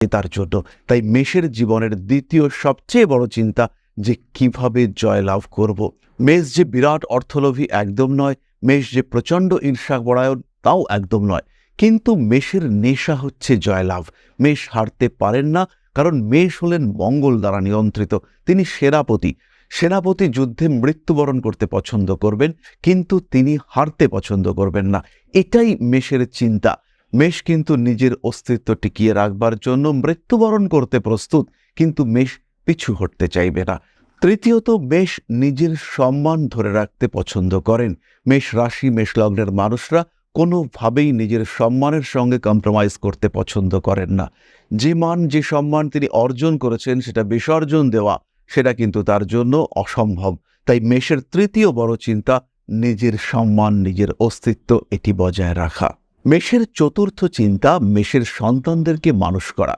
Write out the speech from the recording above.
তার জন্য। তাই মেষের জীবনের দ্বিতীয় সবচেয়ে বড় চিন্তা যে কিভাবে জয়লাভ করব। মেষ যে বিরাট অর্থলোভী একদম নয়, মেষ যে প্রচণ্ড ঈর্ষাপরায়ণ তাও একদম নয়, কিন্তু মেষের নেশা হচ্ছে জয়লাভ। মেষ হারতে পারেন না, কারণ মেষ হলেন মঙ্গল দ্বারা নিয়ন্ত্রিত। তিনি সেনাপতি। সেনাপতি যুদ্ধে মৃত্যুবরণ করতে পছন্দ করবেন, কিন্তু তিনি হারতে পছন্দ করবেন না। এটাই মেষের চিন্তা। মেষ কিন্তু নিজের অস্তিত্ব টিকিয়ে রাখবার জন্য মৃত্যুবরণ করতে প্রস্তুত, কিন্তু মেষ পিছু হটতে চাইবে না। তৃতীয়ত, মেষ নিজের সম্মান ধরে রাখতে পছন্দ করেন। মেষ রাশি, মেষ লগ্নের মানুষরা কোনোভাবেই নিজের সম্মানের সঙ্গে কম্প্রোমাইজ করতে পছন্দ করেন না। যে মান, যে সম্মান তিনি অর্জন করেছেন সেটা বিসর্জন দেওয়া, সেটা কিন্তু তার জন্য অসম্ভব। তাই মেষের তৃতীয় বড় চিন্তা নিজের সম্মান, নিজের অস্তিত্ব এটি বজায় রাখা। মেষের চতুর্থ চিন্তা মেষের সন্তানদেরকে মানুষ করা।